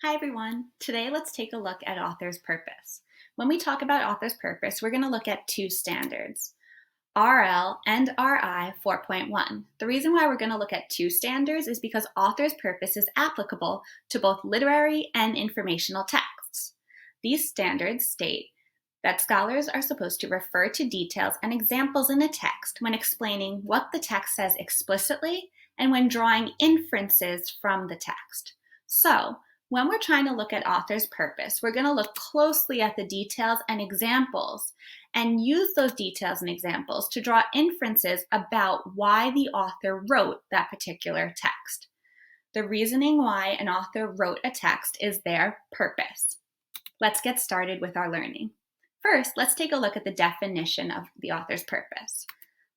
Hi everyone. Today let's take a look at author's purpose. When we talk about author's purpose, we're going to look at two standards, RL and RI 4.1. The reason why we're going to look at two standards is because author's purpose is applicable to both literary and informational texts. These standards state that scholars are supposed to refer to details and examples in a text when explaining what the text says explicitly and when drawing inferences from the text. So, when we're trying to look at author's purpose, we're going to look closely at the details and examples and use those details and examples to draw inferences about why the author wrote that particular text. The reasoning why an author wrote a text is their purpose. Let's get started with our learning. First, let's take a look at the definition of the author's purpose.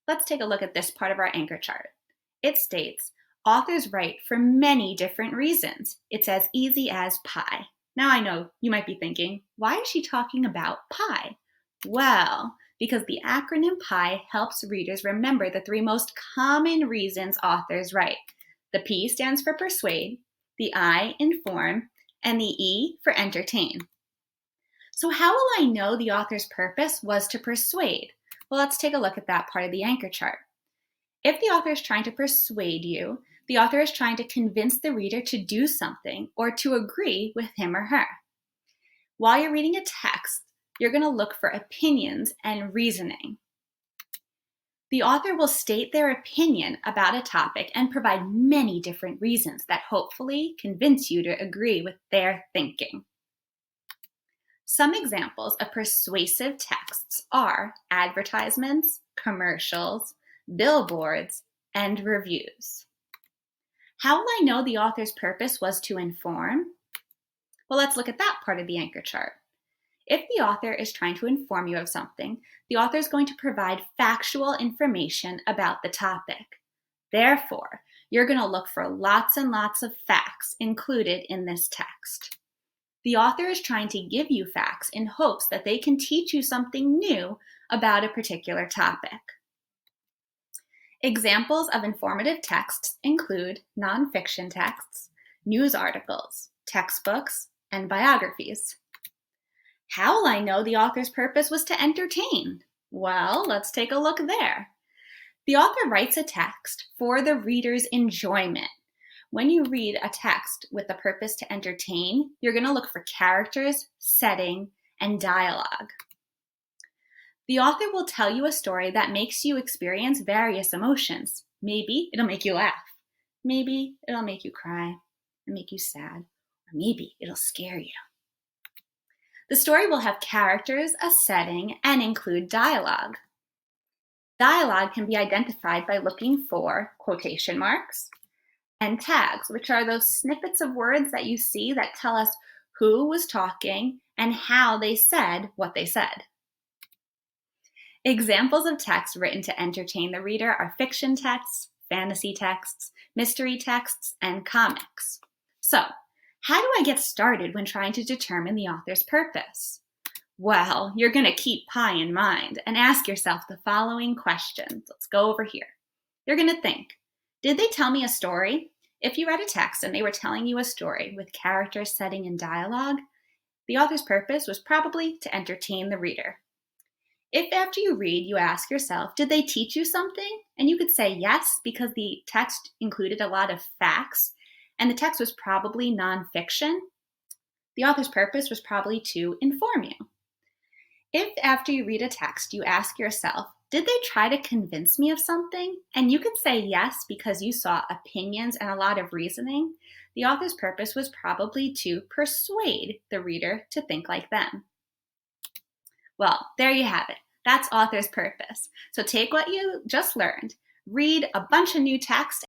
Let's take a look at this part of our anchor chart. It states, authors write for many different reasons. It's as easy as pie. Now I know you might be thinking, why is she talking about pie? Well, because the acronym PIE helps readers remember the three most common reasons authors write. The P stands for persuade, the I inform, and the E for entertain. So how will I know the author's purpose was to persuade? Well, let's take a look at that part of the anchor chart. If the author is trying to persuade you, the author is trying to convince the reader to do something or to agree with him or her. While you're reading a text, you're going to look for opinions and reasoning. The author will state their opinion about a topic and provide many different reasons that hopefully convince you to agree with their thinking. Some examples of persuasive texts are advertisements, commercials, billboards, and reviews. How will I know the author's purpose was to inform? Well, let's look at that part of the anchor chart. If the author is trying to inform you of something, the author is going to provide factual information about the topic. Therefore, you're going to look for lots and lots of facts included in this text. The author is trying to give you facts in hopes that they can teach you something new about a particular topic. Examples of informative texts include nonfiction texts, news articles, textbooks, and biographies. How will I know the author's purpose was to entertain? Well, let's take a look there. The author writes a text for the reader's enjoyment. When you read a text with the purpose to entertain, you're going to look for characters, setting, and dialogue. The author will tell you a story that makes you experience various emotions. Maybe it'll make you laugh. Maybe it'll make you cry and make you sad. Or maybe it'll scare you. The story will have characters, a setting, and include dialogue. Dialogue can be identified by looking for quotation marks and tags, which are those snippets of words that you see that tell us who was talking and how they said what they said. Examples of text written to entertain the reader are fiction texts, fantasy texts, mystery texts, and comics. So, how do I get started when trying to determine the author's purpose? Well, you're going to keep pie in mind and ask yourself the following questions. Let's go over here. You're going to think, did they tell me a story? If you read a text and they were telling you a story with character, setting, and dialogue, the author's purpose was probably to entertain the reader. If after you read, you ask yourself, did they teach you something? And you could say yes, because the text included a lot of facts, and the text was probably nonfiction. The author's purpose was probably to inform you. If after you read a text, you ask yourself, did they try to convince me of something? And you could say yes, because you saw opinions and a lot of reasoning. The author's purpose was probably to persuade the reader to think like them. Well, there you have it. That's author's purpose. So take what you just learned, read a bunch of new text,